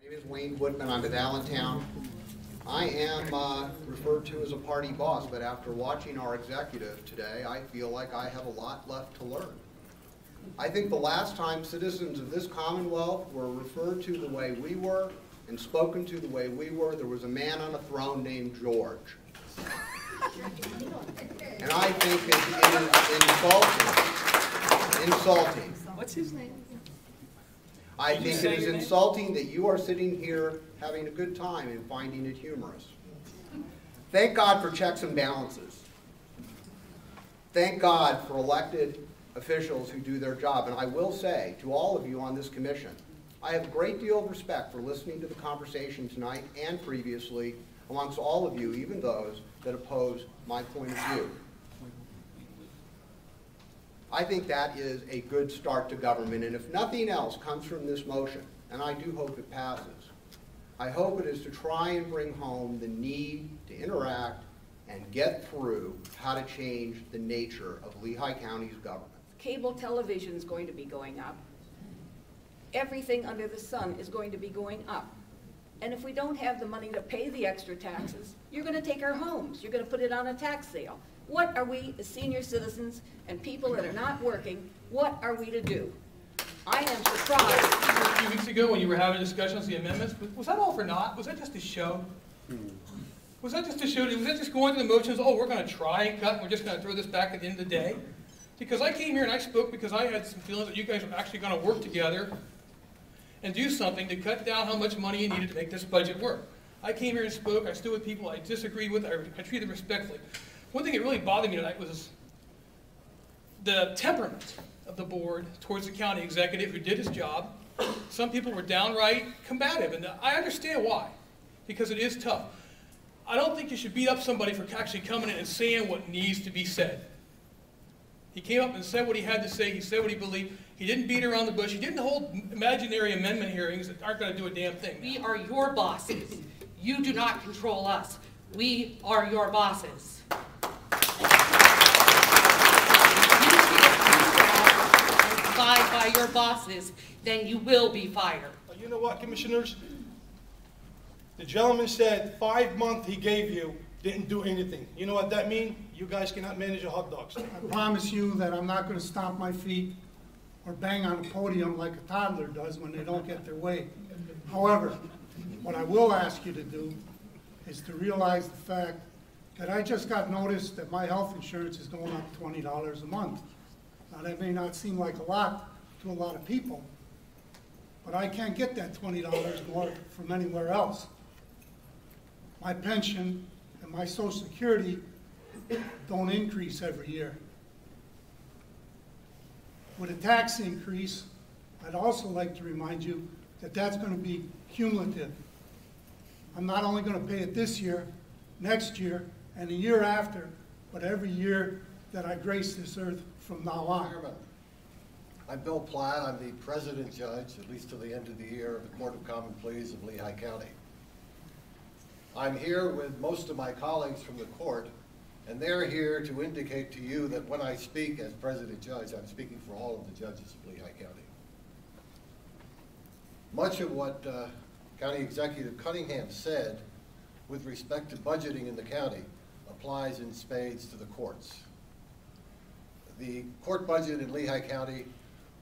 My name is Wayne Woodman. I'm with Allentown. I am referred to as a party boss, but after watching our executive today, I feel like I have a lot left to learn. I think the last time citizens of this Commonwealth were referred to the way we were and spoken to the way we were, there was a man on a throne named George. And I think it is insulting. What's his name? I think it is insulting that you are sitting here having a good time and finding it humorous. Thank God for checks and balances. Thank God for elected officials who do their job. And I will say to all of you on this commission, I have a great deal of respect for listening to the conversation tonight and previously amongst all of you, even those that oppose my point of view. I think that is a good start to government, and if nothing else comes from this motion, and I do hope it passes, I hope it is to try and bring home the need to interact and get through how to change the nature of Lehigh County's government. Cable television is going to be going up. Everything under the sun is going to be going up. And if we don't have the money to pay the extra taxes, you're going to take our homes. You're going to put it on a tax sale. What are we, as senior citizens and people that are not working, what are we to do? I am surprised. A few weeks ago when you were having discussions on the amendments, was that all for naught? Was that just a show? Was that just a show? Was that just going through the motions, oh, we're going to try and cut, and we're just going to throw this back at the end of the day? Because I came here and I spoke because I had some feelings that you guys were actually going to work together and do something to cut down how much money you needed to make this budget work. I came here and spoke. I stood with people I disagreed with. I treated them respectfully. One thing that really bothered me tonight was the temperament of the board towards the county executive who did his job. Some people were downright combative, and I understand why, because it is tough. I don't think you should beat up somebody for actually coming in and saying what needs to be said. He came up and said what he had to say. He said what he believed. He didn't beat around the bush. He didn't hold imaginary amendment hearings that aren't going to do a damn thing. We are your bosses. You do not control us. We are your bosses. Abide by your bosses, then you will be fired. You know what, commissioners? The gentleman said 5 months he gave you didn't do anything. You know what that means? You guys cannot manage a hot dog stand. I promise you that I'm not going to stomp my feet or bang on a podium like a toddler does when they don't get their way. However, what I will ask you to do is to realize the fact that I just got notice that my health insurance is going up $20 a month. Now, that may not seem like a lot to a lot of people, but I can't get that $20 more from anywhere else. My pension and my Social Security don't increase every year. With a tax increase, I'd also like to remind you that that's going to be cumulative. I'm not only going to pay it this year, next year, and the year after, but every year that I grace this earth from now on. Chairman, I'm Bill Platt. I'm the president judge, at least till the end of the year, of the Court of Common Pleas of Lehigh County. I'm here with most of my colleagues from the court, and they're here to indicate to you that when I speak as president judge, I'm speaking for all of the judges of Lehigh County. Much of what County Executive Cunningham said with respect to budgeting in the county applies in spades to the courts. The court budget in Lehigh County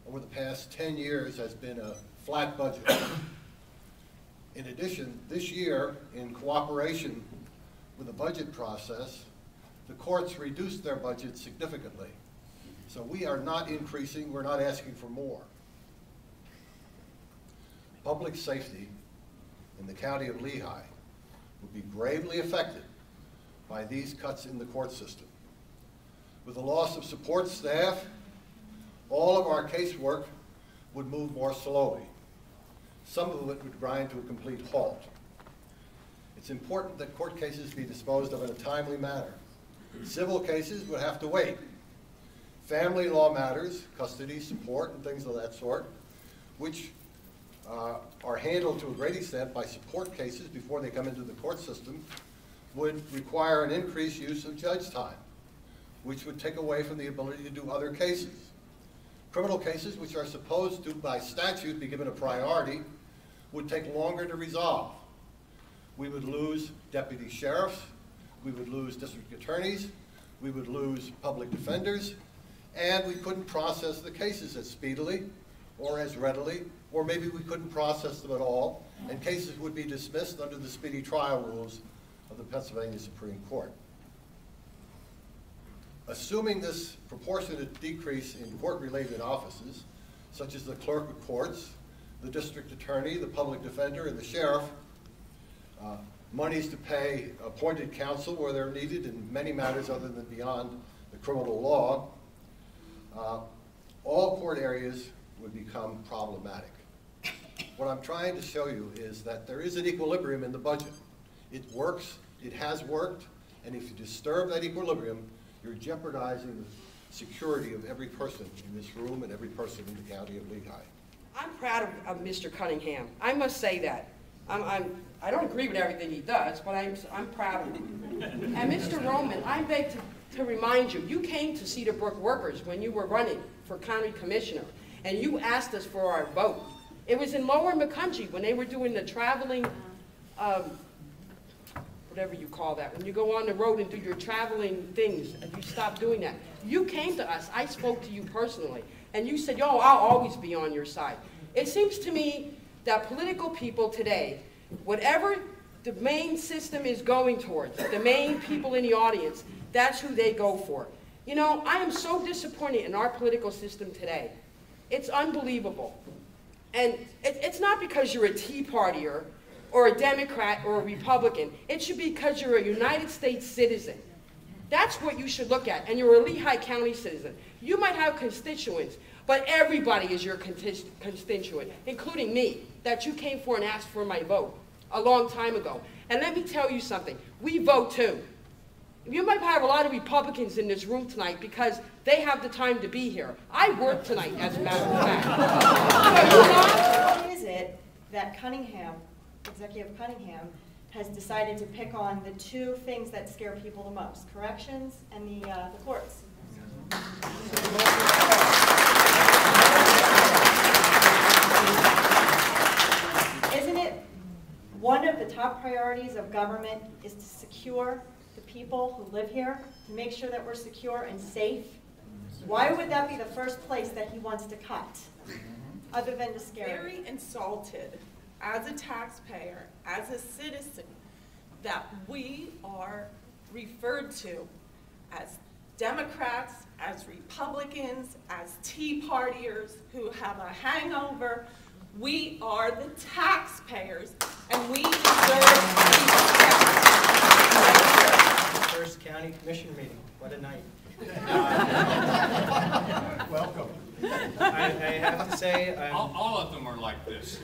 over the past 10 years has been a flat budget. In addition, this year, in cooperation with the budget process, the courts reduced their budget significantly. So we are not increasing, we're not asking for more. Public safety in the county of Lehigh would be gravely affected by these cuts in the court system. With the loss of support staff, all of our casework would move more slowly. Some of it would grind to a complete halt. It's important that court cases be disposed of in a timely manner. Civil cases would have to wait. Family law matters, custody, support, and things of that sort, which are handled to a great extent by support cases before they come into the court system, would require an increased use of judge time, which would take away from the ability to do other cases. Criminal cases, which are supposed to, by statute, be given a priority, would take longer to resolve. We would lose deputy sheriffs, we would lose district attorneys, we would lose public defenders, and we couldn't process the cases as speedily or as readily, or maybe we couldn't process them at all, and cases would be dismissed under the speedy trial rules of the Pennsylvania Supreme Court. Assuming this proportionate decrease in court-related offices, such as the clerk of courts, the district attorney, the public defender, and the sheriff, monies to pay appointed counsel where they're needed in many matters other than beyond the criminal law, all court areas would become problematic. What I'm trying to show you is that there is an equilibrium in the budget. It works, it has worked, and if you disturb that equilibrium, you're jeopardizing the security of every person in this room and every person in the county of Lehigh. I'm proud of Mr. Cunningham. I must say that. I don't agree with everything he does, but I'm proud of him. And Mr. Roman, I beg to remind you, you came to Cedarbrook workers when you were running for county commissioner, and you asked us for our vote. It was in Lower McCungie when they were doing the traveling, whatever you call that, when you go on the road and do your traveling things, and you stop doing that. You came to us, I spoke to you personally, and you said, yo, I'll always be on your side. It seems to me that political people today, whatever the main system is going towards, the main people in the audience, that's who they go for. You know, I am so disappointed in our political system today. It's unbelievable. And it's not because you're a Tea Partier or a Democrat or a Republican. It should be because you're a United States citizen. That's what you should look at, and you're a Lehigh County citizen. You might have constituents, but everybody is your constituent, including me, that you came for and asked for my vote a long time ago. And let me tell you something, we vote too. You might have a lot of Republicans in this room tonight because they have the time to be here. I work tonight, as a matter of fact. Why is it that Cunningham, Executive Cunningham, has decided to pick on the two things that scare people the most, corrections and the courts? Isn't it one of the top priorities of government is to secure the people who live here, to make sure that we're secure and safe? Why would that be the first place that he wants to cut, other than to scare? Very insulted as a taxpayer, as a citizen, that we are referred to as Democrats, as Republicans, as Tea Partiers who have a hangover. We are the taxpayers, and we deserve respect. First county commission meeting. What a night. Welcome. I have to say, all of them are like this.